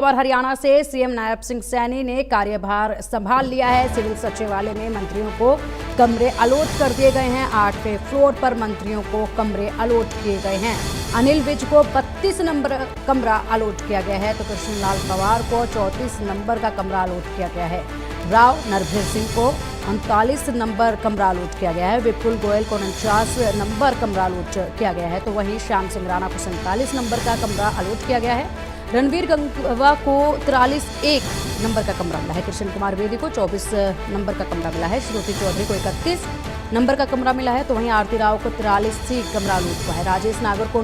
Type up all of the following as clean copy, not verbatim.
और हरियाणा से सीएम नायब सिंह सैनी ने कार्यभार संभाल लिया है। सिविल सचिवालय में मंत्रियों को कमरे अलॉट कर दिए गए हैं। 8वें फ्लोर पर मंत्रियों को कमरे अलॉट किए गए हैं। अनिल विज को 32 नंबर कमरा अलॉट किया गया है तो कृष्णलाल पंवार को 34 नंबर का कमरा अलॉट किया गया है। राव नरभीर सिंह को 39 नंबर कमरा अलॉट किया गया है। विपुल गोयल को 49 नंबर कमरा अलॉट किया गया है तो वहीं श्याम सिंह राणा को 47 नंबर का कमरा अलॉट किया गया है। रणवीर गंगवा को 43 नंबर का कमरा मिला है। कृष्ण कुमार बेदी को 24 नंबर का कमरा मिला है। श्रुति चौधरी को 31 नंबर का कमरा मिला है तो वहीं आरती राव को 43 कमरा अलॉट हुआ है। राजेश नागर को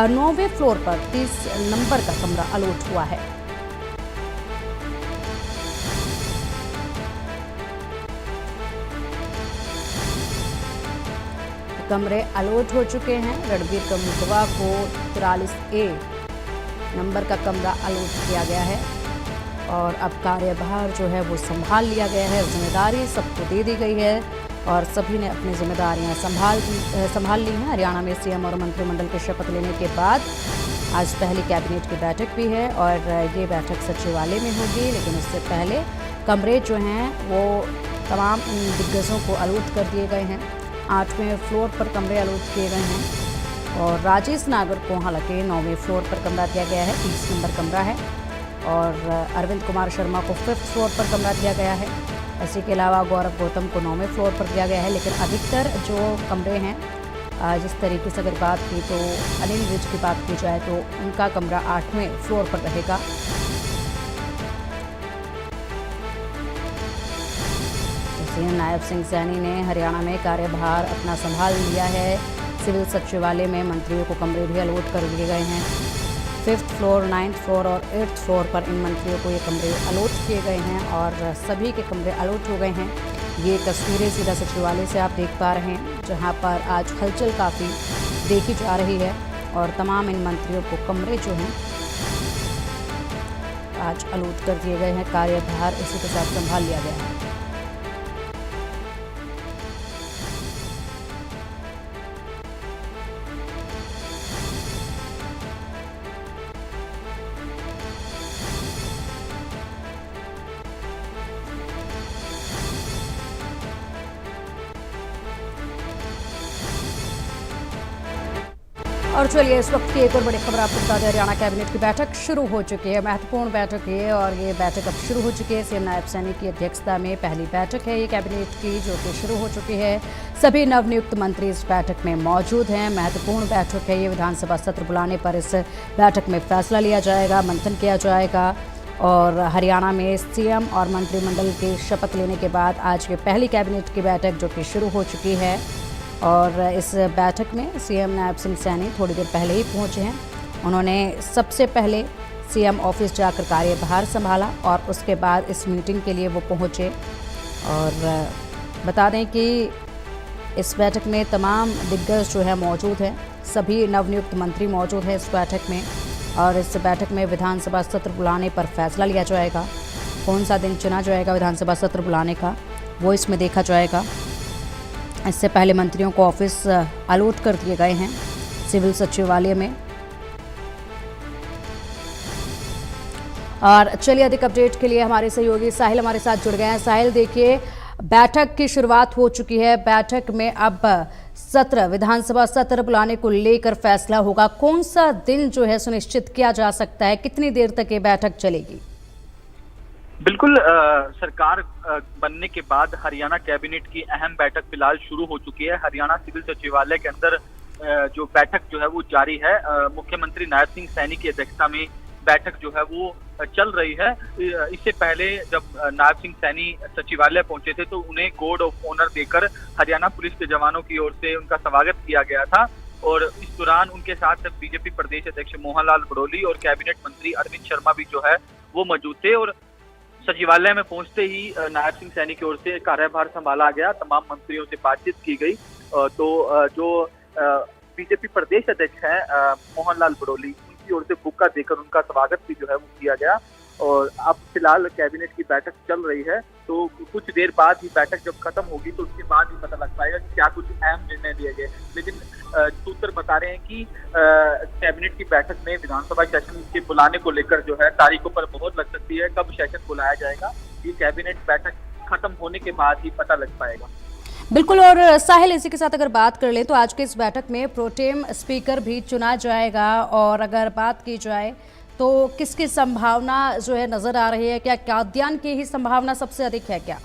9वें फ्लोर पर 30 नंबर का कमरा अलॉट हुआ है। कमरे अलॉट हो चुके हैं। रणवीर गंगवा को 43A नंबर का कमरा अलॉट किया गया है और अब कार्यभार जो है वो संभाल लिया गया है। जिम्मेदारी सबको दे दी गई है और सभी ने अपनी जिम्मेदारियां संभाल ली हैं। हरियाणा में सीएम और मंत्रिमंडल के शपथ लेने के बाद आज पहली कैबिनेट की बैठक भी है और ये बैठक सचिवालय में होगी, लेकिन उससे पहले कमरे जो हैं वो तमाम दिग्गजों को अलॉट कर दिए गए हैं। 8वें फ्लोर पर कमरे अलॉट किए गए हैं और राजेश नागर को हालांकि 9वें फ्लोर पर कमरा दिया गया है, 30 नंबर कमरा है और अरविंद कुमार शर्मा को 5th फ्लोर पर कमरा दिया गया है। इसी के अलावा गौरव गौतम को 9वें फ्लोर पर दिया गया है, लेकिन अधिकतर जो कमरे हैं जिस तरीके से अगर बात की तो अनिल विज की बात की जाए तो उनका कमरा 8वें फ्लोर पर रहेगा। सीएम नायब सिंह सैनी ने हरियाणा में कार्यभार अपना संभाल लिया है। सिविल सचिवालय में मंत्रियों को कमरे भी अलॉट कर दिए गए हैं। 5th फ्लोर, 9th फ्लोर और 8th फ्लोर पर इन मंत्रियों को ये कमरे अलॉट किए गए हैं और सभी के कमरे अलॉट हो गए हैं। ये तस्वीरें सीधा सचिवालय से आप देख पा रहे हैं जहां पर आज हलचल काफ़ी देखी जा रही है और तमाम इन मंत्रियों को कमरे जो हैं आज अलॉट कर दिए गए हैं। कार्यभार इसी के साथ संभाल लिया गया है। और चलिए इस वक्त की एक और बड़ी खबर आपको बता दें। हरियाणा कैबिनेट की बैठक शुरू हो चुकी है। महत्वपूर्ण बैठक है और ये बैठक अब शुरू हो चुकी है। सीएम नायब सैनी की अध्यक्षता में पहली बैठक है ये कैबिनेट की जो कि शुरू हो चुकी है। सभी नवनियुक्त मंत्री इस बैठक में मौजूद हैं। महत्वपूर्ण बैठक है ये। विधानसभा सत्र बुलाने पर इस बैठक में फैसला लिया जाएगा, मंथन किया जाएगा और हरियाणा में सीएम और मंत्रिमंडल के शपथ लेने के बाद आज की पहली कैबिनेट की बैठक जो कि शुरू हो चुकी है और इस बैठक में सीएम नायब सिंह सैनी थोड़ी देर पहले ही पहुंचे हैं। उन्होंने सबसे पहले सीएम ऑफिस जाकर कार्यभार संभाला और उसके बाद इस मीटिंग के लिए वो पहुंचे। और बता दें कि इस बैठक में तमाम दिग्गज जो है मौजूद हैं। सभी नवनियुक्त मंत्री मौजूद हैं इस बैठक में और इस बैठक में विधानसभा सत्र बुलाने पर फैसला लिया जाएगा। कौन सा दिन चुना जाएगा विधानसभा सत्र बुलाने का वो इसमें देखा जाएगा। इससे पहले मंत्रियों को ऑफिस अलॉट कर दिए गए हैं सिविल सचिवालय में। और चलिए अधिक अपडेट के लिए हमारे सहयोगी साहिल हमारे साथ जुड़ गए हैं। साहिल, देखिए बैठक की शुरुआत हो चुकी है। बैठक में अब विधानसभा सत्र बुलाने को लेकर फैसला होगा। कौन सा दिन जो है सुनिश्चित किया जा सकता है? कितनी देर तक ये बैठक चलेगी? बिल्कुल, सरकार बनने के बाद हरियाणा कैबिनेट की अहम बैठक फिलहाल शुरू हो चुकी है। हरियाणा सिविल सचिवालय के अंदर जो बैठक जो है वो जारी है। मुख्यमंत्री नायब सिंह सैनी की अध्यक्षता में बैठक जो है वो चल रही है। इससे पहले जब नायब सिंह सैनी सचिवालय पहुंचे थे तो उन्हें गार्ड ऑफ ऑनर देकर हरियाणा पुलिस के जवानों की ओर से उनका स्वागत किया गया था और इस दौरान उनके साथ बीजेपी प्रदेश अध्यक्ष मोहन लाल बड़ोली और कैबिनेट मंत्री अरविंद शर्मा भी जो है वो मौजूद थे। और सचिवालय में पहुंचते ही नायब सिंह सैनी की ओर से कार्यभार संभाला गया। तमाम मंत्रियों से बातचीत की गई तो जो बीजेपी प्रदेश अध्यक्ष हैं मोहन लाल बड़ोली, उनकी ओर से बुक्का देकर उनका स्वागत भी जो है वो किया गया। और अब फिलहाल कैबिनेट की बैठक चल रही है, तो कुछ देर बाद ही बैठक जब खत्म होगी तो उसके बाद ही पता लग पाएगा कि क्या कुछ अहम निर्णय लिए गए। लेकिन सूत्र बता रहे हैं कि कैबिनेट की बैठक में विधानसभा सेशन के बुलाने को लेकर जो है तारीखों पर मोहर लग सकती है। कब सेशन बुलाया जाएगा ये कैबिनेट बैठक खत्म होने के बाद ही पता लग पाएगा। बिल्कुल। और साहिल, इसी के साथ अगर बात कर ले तो आज के इस बैठक में प्रोटेम स्पीकर भी चुना जाएगा, और अगर बात की जाए तो किसकी संभावना जो है नजर आ रही है? क्या काद्यान की ही संभावना सबसे अधिक है क्या?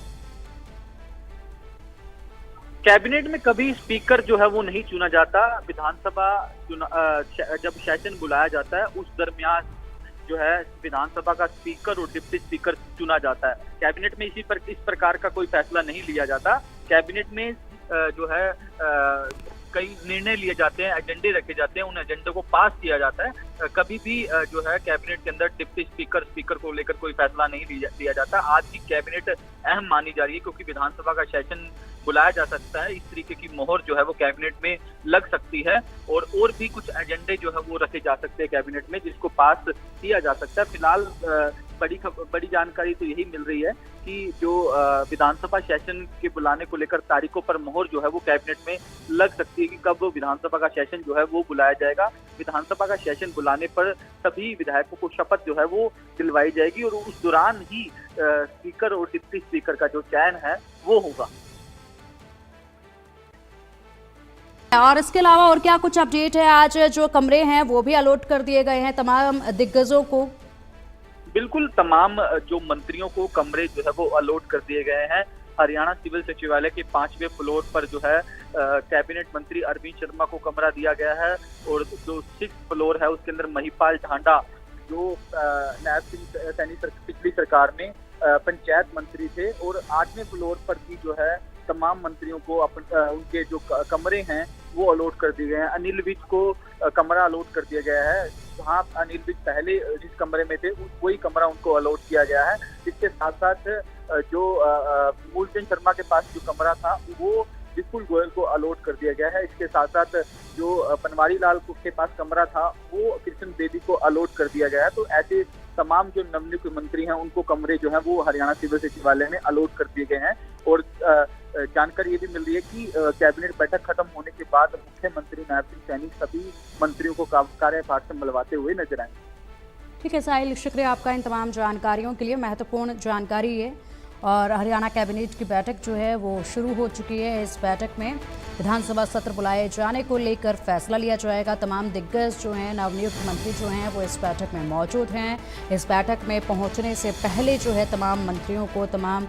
कैबिनेट में कभी स्पीकर जो है वो नहीं चुना जाता। विधानसभा जब सेशन बुलाया जाता है उस दरमियान जो है विधानसभा का स्पीकर और डिप्टी स्पीकर चुना जाता है। कैबिनेट में इस प्रकार का कोई फैसला नहीं लिया जाता। कैबिनेट में जो है कई निर्णय लिए जाते हैं, एजेंडे रखे जाते हैं, उन एजेंडे को पास किया जाता है। कभी भी जो है कैबिनेट के अंदर डिप्टी स्पीकर को लेकर कोई फैसला नहीं लिया जाता। आज की कैबिनेट अहम मानी जा रही है क्योंकि विधानसभा का सेशन बुलाया जा सकता है। इस तरीके की मोहर जो है वो कैबिनेट में लग सकती है, और भी कुछ एजेंडे जो है वो रखे जा सकते हैं कैबिनेट में जिसको पास किया जा सकता है। फिलहाल बड़ी जानकारी तो यही मिल रही है कि जो विधानसभा सेशन के बुलाने को लेकर तारीखों पर मोहर जो है वो कैबिनेट में लग सकती है कि कब विधानसभा का सेशन जो है वो बुलाया जाएगा। विधानसभा का सेशन बुलाने पर सभी विधायकों को शपथ जो है वो दिलवाई जाएगी और उस दौरान ही स्पीकर और डिप्टी स्पीकर का जो चयन है वो होगा। और इसके अलावा और क्या कुछ अपडेट है? आज जो कमरे हैं वो भी अलॉट कर दिए गए हैं तमाम दिग्गजों को। बिल्कुल, तमाम जो मंत्रियों को कमरे जो है वो अलॉट कर दिए गए हैं। हरियाणा सिविल सचिवालय के 5वें फ्लोर पर जो है कैबिनेट मंत्री अरविंद शर्मा को कमरा दिया गया है, और जो 6th फ्लोर है उसके अंदर महिपाल ढांडा जो नायब सिंह सैनी पिछली सरकार में पंचायत मंत्री थे, और 8वें फ्लोर पर भी जो है तमाम मंत्रियों को उनके जो कमरे हैं वो अलॉट कर दिए गए हैं। अनिल विज को कमरा अलॉट कर दिया गया है। जहाँ अनिल विज पहले जिस कमरे में थे वही कमरा उनको अलॉट किया गया है। इसके साथ साथ जो मूलचंद शर्मा के पास जो कमरा था वो विपुल गोयल को अलॉट कर दिया गया है। इसके साथ साथ जो पनवारी लाल के पास कमरा था वो कृष्ण बेदी को अलॉट कर दिया गया है। तो ऐसे तमाम जो नवनियुक्त मंत्री हैं उनको कमरे जो है वो हरियाणा सिविल सचिवालय में अलॉट कर दिए गए हैं। और जानकारी ये भी मिल रही है कि कैबिनेट बैठक खत्म होने के बाद मुख्यमंत्री नायब सिंह सैनी सभी मंत्रियों को कार्यभार संभलवाते हुए नजर आएंगे। ठीक है साहिल, शुक्रिया आपका इन तमाम जानकारियों के लिए। महत्वपूर्ण जानकारी है। और हरियाणा कैबिनेट की बैठक जो है वो शुरू हो चुकी है। इस बैठक में विधानसभा सत्र बुलाए जाने को लेकर फैसला लिया जाएगा। तमाम दिग्गज जो हैं, नवनियुक्त मंत्री जो हैं वो इस बैठक में मौजूद हैं। इस बैठक में पहुंचने से पहले जो है तमाम मंत्रियों को, तमाम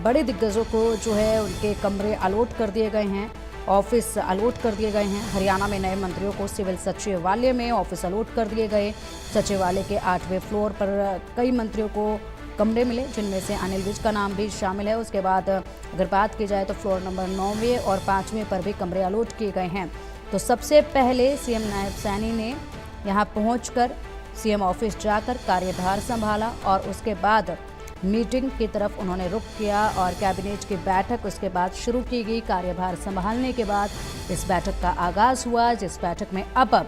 बड़े दिग्गजों को जो है उनके कमरे अलॉट कर दिए गए हैं, ऑफिस अलॉट कर दिए गए हैं। हरियाणा में नए मंत्रियों को सिविल सचिवालय में ऑफिस अलॉट कर दिए गए। सचिवालय के 8वें फ्लोर पर कई मंत्रियों को कमरे मिले जिनमें से अनिल विज का नाम भी शामिल है। उसके बाद अगर बात की जाए तो फ्लोर नंबर 9वें और 5वें पर भी कमरे अलॉट किए गए हैं। तो सबसे पहले सीएम नायब सैनी ने यहाँ पहुंचकर सीएम ऑफिस जाकर कार्यभार संभाला, और उसके बाद मीटिंग की तरफ उन्होंने रुख किया और कैबिनेट की बैठक उसके बाद शुरू की गई। कार्यभार संभालने के बाद इस बैठक का आगाज़ हुआ, जिस बैठक में अब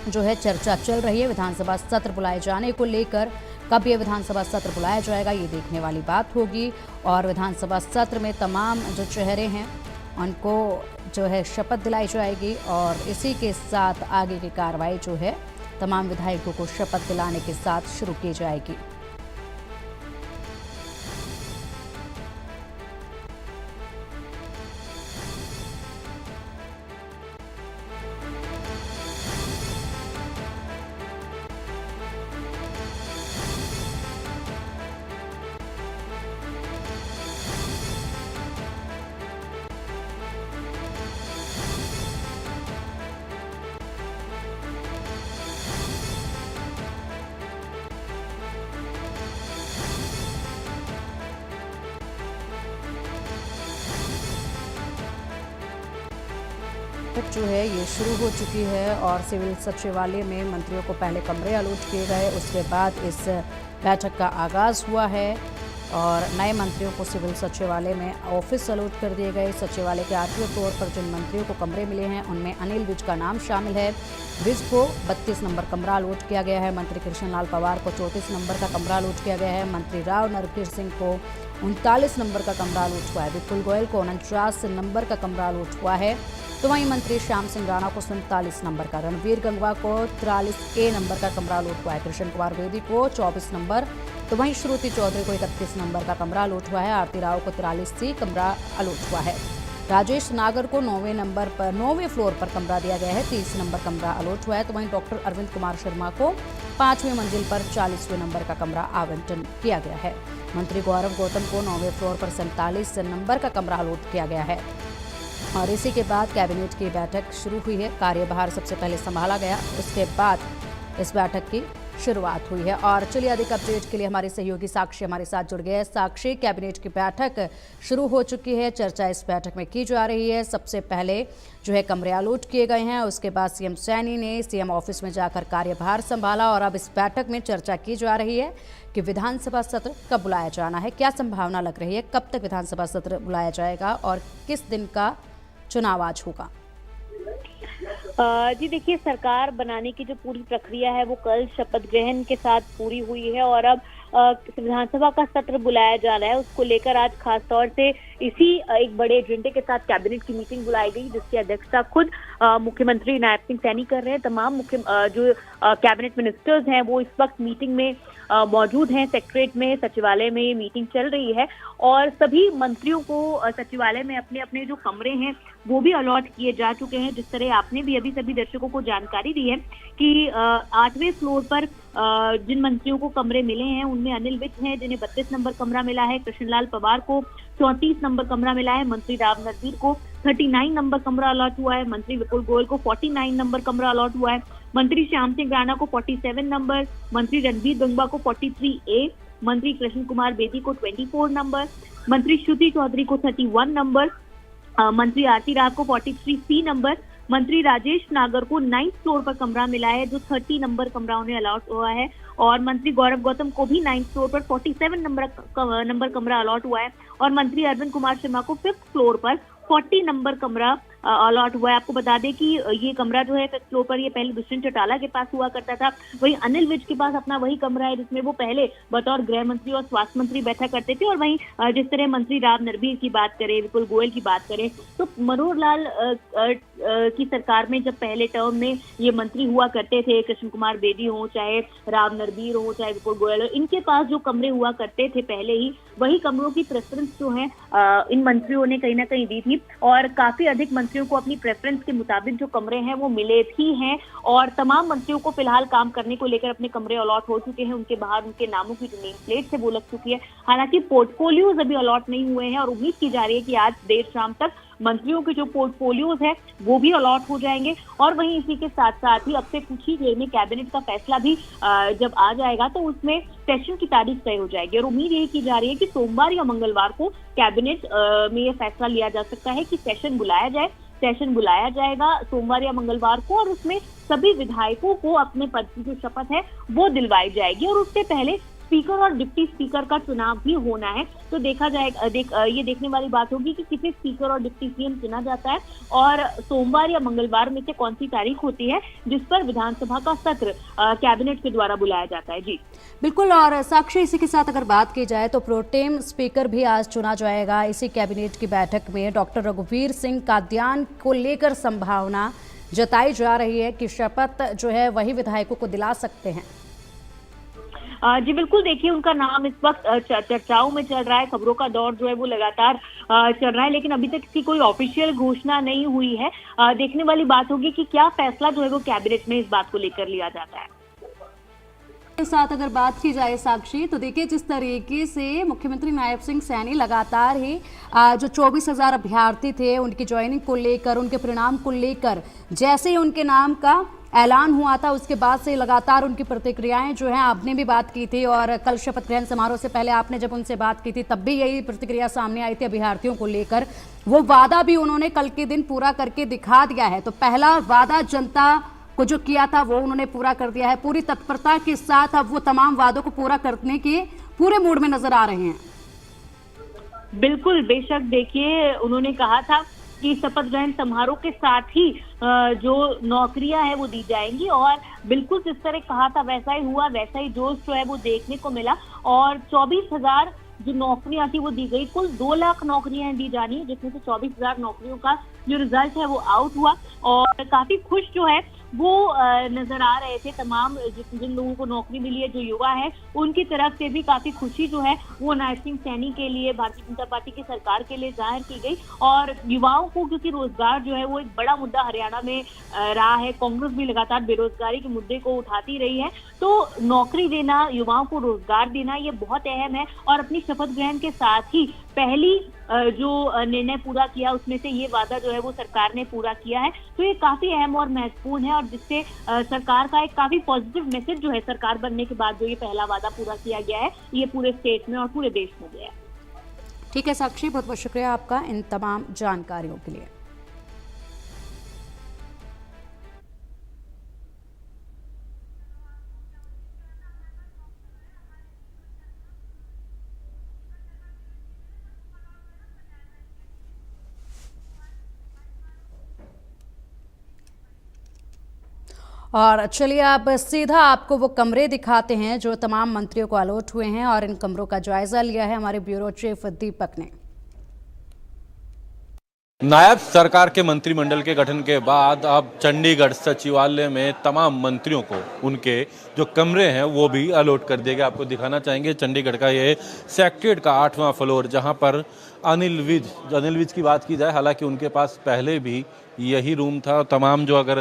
जो है चर्चा चल रही है विधानसभा सत्र बुलाए जाने को लेकर। कब ये विधानसभा सत्र बुलाया जाएगा ये देखने वाली बात होगी। और विधानसभा सत्र में तमाम जो चेहरे हैं उनको जो है शपथ दिलाई जाएगी, और इसी के साथ आगे की कार्रवाई जो है तमाम विधायकों को शपथ दिलाने के साथ शुरू की जाएगी। बैठक जो है ये शुरू हो चुकी है, और सिविल सचिवालय में मंत्रियों को पहले कमरे अलॉट किए गए, उसके बाद इस बैठक का आगाज़ हुआ है। और नए मंत्रियों को सिविल सचिवालय में ऑफिस अलॉट कर दिए गए। सचिवालय के 8वें फ्लोर पर जिन मंत्रियों को कमरे मिले हैं उनमें अनिल विज का नाम शामिल है। विज को 32 नंबर कमरा अलॉट किया गया है। मंत्री कृष्णलाल पंवार को 34 नंबर का कमरा अलॉट किया गया है। मंत्री राव नरवीर सिंह को 39 नंबर का कमरा अलॉट हुआ है। विपुल गोयल को 49 नंबर का कमरा अलॉट हुआ है। तो वहीं मंत्री श्याम सिंह राणा को 47 नंबर का, रणवीर गंगवा को 43A नंबर का कमरा अलॉट हुआ है। कृष्ण कुमार बेदी को 24 नंबर, तो वहीं श्रुति चौधरी को 31 नंबर का कमरा अलॉट हुआ है। आरती राव को 43C कमरा अलॉट हुआ है। राजेश नागर को 9वें फ्लोर पर कमरा दिया गया है। 30 नंबर कमरा अलॉट हुआ है। तो वहीं डॉक्टर अरविंद कुमार शर्मा को 5वीं मंजिल पर 40वें नंबर का कमरा आवंटन किया गया है। मंत्री गौरव गौतम को 9वें फ्लोर पर 47 नंबर का कमरा अलॉट किया गया है। और इसी के बाद कैबिनेट की बैठक शुरू हुई है। कार्यभार सबसे पहले संभाला गया, उसके बाद इस बैठक की शुरुआत हुई है। और चलिए अधिक अपडेट के लिए हमारे सहयोगी साक्षी हमारे साथ जुड़ गए हैं। साक्षी, कैबिनेट की बैठक शुरू हो चुकी है, चर्चा इस बैठक में की जा रही है। सबसे पहले जो है कमरे अलॉट किए गए हैं, उसके बाद सीएम सैनी ने सीएम ऑफिस में जाकर कार्यभार संभाला और अब इस बैठक में चर्चा की जा रही है कि विधानसभा सत्र कब बुलाया जाना है। क्या संभावना लग रही है, कब तक विधानसभा सत्र बुलाया जाएगा और किस दिन का चुनाव आज होगा? जी देखिए, सरकार बनाने की जो पूरी प्रक्रिया है वो कल शपथ ग्रहण के साथ पूरी हुई है और अब विधानसभा का सत्र बुलाया जा रहा है। उसको लेकर आज खास तौर से इसी एक बड़े एजेंडे के साथ कैबिनेट की मीटिंग बुलाई गई, जिसकी अध्यक्षता खुद मुख्यमंत्री नायब सिंह सैनी कर रहे हैं। तमाम जो कैबिनेट मिनिस्टर्स हैं वो इस वक्त मीटिंग में मौजूद हैं। सेक्रेटरीट में, सचिवालय में ये मीटिंग चल रही है और सभी मंत्रियों को सचिवालय में अपने अपने जो कमरे हैं वो भी अलॉट किए जा चुके हैं। जिस तरह आपने भी अभी सभी दर्शकों को जानकारी दी है कि 8वें फ्लोर पर जिन मंत्रियों को कमरे मिले हैं उनमें अनिल विज हैं जिन्हें 32 नंबर कमरा मिला है। कृष्णलाल पंवार को 34 नंबर कमरा मिला है। मंत्री राव नरवीर को 39 नंबर कमरा अलॉट हुआ है। मंत्री विपुल गोयल को 49 नंबर कमरा अलॉट हुआ है। मंत्री श्याम सिंह राणा को 47 नंबर, मंत्री रणवीर गंगवा को 43A, मंत्री कृष्ण कुमार बेदी को 24 नंबर, मंत्री श्रुति चौधरी को 31 नंबर, मंत्री आरती राव को 43C नंबर, मंत्री राजेश नागर को 9th फ्लोर पर कमरा मिला है जो 30 नंबर कमरा उन्हें अलॉट हुआ है और मंत्री गौरव गौतम को भी 9th फ्लोर पर 47 नंबर कमरा अलॉट हुआ है और मंत्री अरविंद कुमार शर्मा को 5th फ्लोर पर 40 नंबर कमरा अलॉट हुआ है। आपको बता दें कि ये कमरा जो है 5th फ्लोर पर ये पहले दुष्यंत चौटाला के पास हुआ करता था। वहीं अनिल विज के पास अपना वही कमरा है जिसमें वो पहले बतौर गृह मंत्री और स्वास्थ्य मंत्री बैठा करते थे। और वहीं जिस तरह मंत्री राव नरवीर की बात करें, विपुल गोयल की बात करें, तो मनोहर लाल की सरकार में जब पहले टर्म में ये मंत्री हुआ करते थे, कृष्ण कुमार बेदी हो, चाहे राव नरवीर हो, चाहे विपुल गोयल हो, इनके पास जो कमरे हुआ करते थे पहले ही, वही कमरों की प्रेफरेंस जो है इन मंत्रियों ने कहीं ना कहीं दी थी और काफी अधिक मंत्रियों को अपनी प्रेफरेंस के मुताबिक जो कमरे हैं वो मिले भी हैं और तमाम मंत्रियों को फिलहाल काम करने को लेकर अपने कमरे अलॉट हो चुके हैं। उनके बाहर उनके नामों की जो नेम प्लेट है वो लग चुकी है। हालांकि पोर्टफोलियोज अभी अलॉट नहीं हुए हैं और उम्मीद की जा रही है कि आज देर शाम तक मंत्रियों के जो पोर्टफोलियोज है वो भी अलॉट हो जाएंगे। और वहीं इसी के साथ साथ ही अब से कुछ ही देर में कैबिनेट का फैसला भी जब आ जाएगा तो उसमें सेशन की तारीख तय हो जाएगी और उम्मीद यही की जा रही है कि सोमवार या मंगलवार को कैबिनेट में यह फैसला लिया जा सकता है कि सेशन बुलाया जाए। सेशन बुलाया जाएगा सोमवार या मंगलवार को और उसमें सभी विधायकों को अपने पद की जो शपथ है वो दिलवाई जाएगी और उससे पहले स्पीकर और डिप्टी स्पीकर का चुनाव भी होना है। तो देखा जाएगा, ये देखने वाली बात होगी कि किसे स्पीकर और डिप्टी सीएम चुना जाता है और सोमवार या मंगलवार में से कौन सी तारीख होती है जिस पर विधानसभा का सत्र कैबिनेट के द्वारा बुलाया जाता है। जी बिल्कुल। और साक्षी, इसी के साथ अगर बात की जाए तो प्रोटेम स्पीकर भी आज चुना जाएगा। इसी कैबिनेट की बैठक में डॉक्टर रघुवीर सिंह कादियान को लेकर संभावना जताई जा रही है कि शपथ जो है वही विधायकों को दिला सकते हैं। जी बिल्कुल, देखिए उनका नाम इस वक्त चर्चाओं में चल रहा है, खबरों का दौर जो है वो लगातार चल रहा है, लेकिन अभी तक इसकी कोई ऑफिशियल घोषणा नहीं हुई है। देखने वाली बात होगी कि क्या फैसला जो है वो कैबिनेट में इस बात को लेकर लिया जाता है। के साथ अगर बात की जाए साक्षी, तो देखिए जिस तरीके से मुख्यमंत्री नायब सिंह सैनी लगातार ही जो 24,000 अभ्यर्थी थे उनकी ज्वाइनिंग को लेकर, उनके परिणाम को लेकर जैसे ही उनके नाम का ऐलान हुआ था उसके बाद से लगातार उनकी प्रतिक्रियाएं जो हैं, आपने भी बात की थी और कल शपथ ग्रहण समारोह से पहले आपने जब उनसे बात की थी तब भी यही प्रतिक्रिया सामने आई थी अभ्यर्थियों को लेकर। वो वादा भी उन्होंने कल के दिन पूरा करके दिखा दिया है। तो पहला वादा जनता को जो किया था वो उन्होंने पूरा कर दिया है। पूरी तत्परता के साथ अब वो तमाम वादों को पूरा करने के पूरे मूड में नजर आ रहे हैं। बिल्कुल, बेशक देखिए उन्होंने कहा था कि शपथ ग्रहण समारोह के साथ ही जो नौकरियां हैं वो दी जाएंगी और बिल्कुल जिस तरह कहा था वैसा ही हुआ, वैसा ही जोश जो है वो देखने को मिला और 24,000 जो नौकरियां थी वो दी गई। कुल 2 लाख नौकरियां दी जानी है जिसमें से 24,000 नौकरियों का जो रिजल्ट है वो आउट हुआ और काफी खुश जो है वो नजर आ रहे थे तमाम जिन लोगों को नौकरी मिली है, जो युवा है उनकी तरफ से भी काफी खुशी जो है वो नैब सिंह सैनी के लिए, भारतीय जनता पार्टी की सरकार के लिए जाहिर की गई। और युवाओं को क्योंकि रोजगार जो है वो एक बड़ा मुद्दा हरियाणा में रहा है, कांग्रेस भी लगातार बेरोजगारी के मुद्दे को उठाती रही है, तो नौकरी देना, युवाओं को रोजगार देना ये बहुत अहम है। और अपनी शपथ ग्रहण के साथ ही पहली जो निर्णय पूरा किया उसमें से ये वादा जो है वो सरकार ने पूरा किया है, तो ये काफी अहम और महत्वपूर्ण है और जिससे सरकार का एक काफी पॉजिटिव मैसेज जो है सरकार बनने के बाद जो ये पहला वादा पूरा किया गया है ये पूरे स्टेट में और पूरे देश में गया है। ठीक है साक्षी, बहुत बहुत शुक्रिया आपका इन तमाम जानकारियों के लिए। और चलिए अब सीधा आपको वो कमरे दिखाते हैं जो तमाम मंत्रियों को अलॉट हुए हैं और इन कमरों का जायजा लिया है हमारे ब्यूरो चीफ दीपक ने। नायब सरकार के मंत्रिमंडल के गठन के बाद अब चंडीगढ़ सचिवालय में तमाम मंत्रियों को उनके जो कमरे हैं वो भी अलॉट कर दिए गए। आपको दिखाना चाहेंगे चंडीगढ़ का ये सेक्रेटरीट का 8वां फ्लोर, जहां पर अनिल विज की बात की जाए, हालांकि उनके पास पहले भी यही रूम था। तमाम जो अगर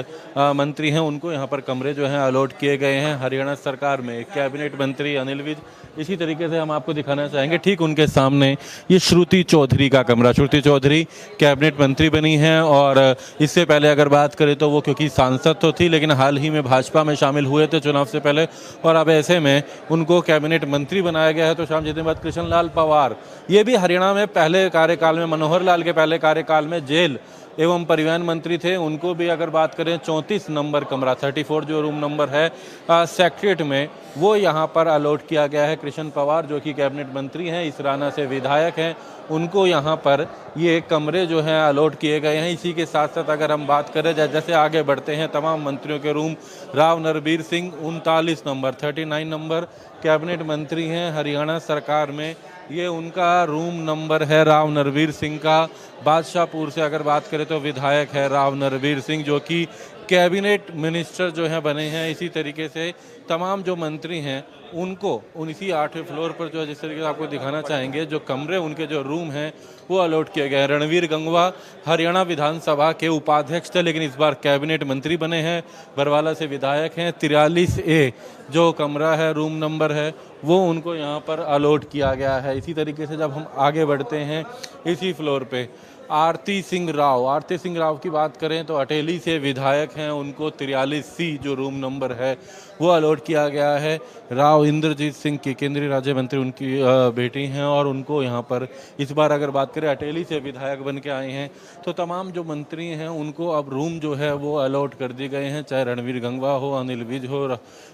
मंत्री हैं उनको यहाँ पर कमरे जो हैं अलॉट किए गए हैं। हरियाणा सरकार में कैबिनेट मंत्री अनिल विज, इसी तरीके से हम आपको दिखाना चाहेंगे ठीक उनके सामने ये श्रुति चौधरी का कमरा। श्रुति चौधरी कैबिनेट मंत्री बनी हैं और इससे पहले अगर बात करें तो वो क्योंकि सांसद तो थी लेकिन हाल ही में भाजपा में शामिल हुए थे चुनाव से पहले और अब ऐसे में उनको कैबिनेट मंत्री बनाया गया है। तो शाम जितने बाद कृष्ण लाल पंवार, ये भी हरियाणा में पहले कार्यकाल में, मनोहर लाल के पहले कार्यकाल में जेल एवं परिवहन मंत्री थे, उनको भी अगर बात करें 34 नंबर कमरा, 34 जो रूम नंबर है सेक्रेटरीट में, वो यहाँ पर अलॉट किया गया है। कृष्ण पंवार जो कि कैबिनेट मंत्री हैं, इसराना से विधायक हैं, उनको यहाँ पर ये कमरे जो हैं अलॉट किए गए हैं। इसी के साथ साथ अगर हम बात करें जैसे आगे बढ़ते हैं तमाम मंत्रियों के room, Rao Narbir Singh 39 number 39 number cabinet मंत्री हैं हरियाणा सरकार में, ये उनका रूम नंबर है राव नरबीर सिंह का। बादशाहपुर से अगर बात करें तो विधायक है राव नरबीर सिंह जो कि कैबिनेट मिनिस्टर जो हैं बने हैं। इसी तरीके से तमाम जो मंत्री हैं उनको इसी 8वें फ्लोर पर जो है जिस तरीके से आपको दिखाना चाहेंगे जो कमरे, उनके जो रूम हैं वो अलॉट किए गए हैं। रणवीर गंगवा हरियाणा विधानसभा के उपाध्यक्ष थे लेकिन इस बार कैबिनेट मंत्री बने हैं, बरवाला से विधायक हैं। 43A जो कमरा है, रूम नंबर है, वो उनको यहाँ पर अलॉट किया गया है। इसी तरीके से जब हम आगे बढ़ते हैं इसी फ्लोर पे आरती सिंह राव की बात करें तो अटेली से विधायक हैं, उनको 43C जो रूम नंबर है वो अलॉट किया गया है। राव इंद्रजीत सिंह की केंद्रीय राज्य मंत्री उनकी बेटी हैं और उनको यहाँ पर इस बार अगर बात करें अटेली से विधायक बन के आए हैं। तो तमाम जो मंत्री हैं उनको अब रूम जो है वो अलॉट कर दिए गए हैं, चाहे रणवीर गंगवा हो, अनिल विज हो,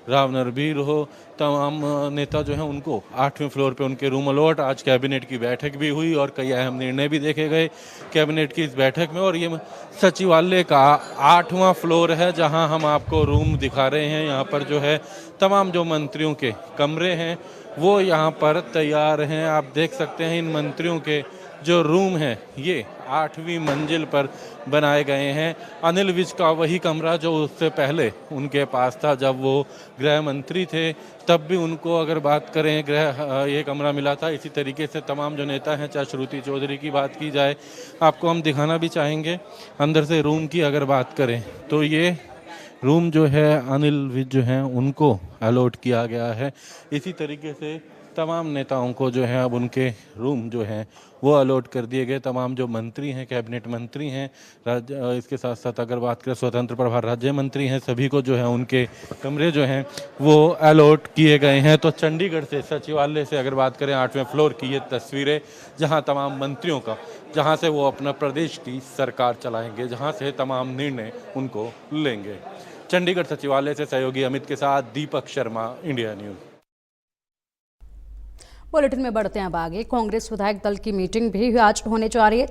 राव नरबीर हो, तमाम नेता जो हैं उनको 8वें फ्लोर पे उनके रूम अलॉट। आज कैबिनेट की बैठक भी हुई और कई अहम निर्णय भी देखे गए कैबिनेट की इस बैठक में। और ये सचिवालय का 8वां फ्लोर है जहां हम आपको रूम दिखा रहे हैं। यहाँ पर जो है तमाम जो मंत्रियों के कमरे हैं वो यहाँ पर तैयार हैं। आप देख सकते हैं इन मंत्रियों के जो रूम हैं ये 8वीं मंजिल पर बनाए गए हैं। अनिल विज का वही कमरा जो उससे पहले उनके पास था जब वो गृह मंत्री थे, तब भी उनको अगर बात करें ये कमरा मिला था। इसी तरीके से तमाम जो नेता हैं, चाहे श्रुति चौधरी की बात की जाए, आपको हम दिखाना भी चाहेंगे अंदर से रूम की अगर बात करें तो ये रूम जो है अनिल विज जो हैं उनको अलॉट किया गया है। इसी तरीके से तमाम नेताओं को जो है अब उनके रूम जो हैं वो अलॉट कर दिए गए। तमाम जो मंत्री हैं, कैबिनेट मंत्री हैं, इसके साथ साथ अगर बात करें स्वतंत्र प्रभार राज्य मंत्री हैं, सभी को जो है उनके कमरे जो हैं वो अलॉट किए गए हैं। तो चंडीगढ़ से सचिवालय से अगर बात करें 8वें फ्लोर की ये तस्वीरें, जहां तमाम मंत्रियों का, जहां से वो अपना प्रदेश की सरकार चलाएंगे, जहां से तमाम निर्णय उनको लेंगे। चंडीगढ़ सचिवालय से सहयोगी अमित के साथ Deepak Sharma, India news. Bulletin में बढ़ते हैं अब आगे। कांग्रेस विधायक दल की मीटिंग भी आज होने जा रही है।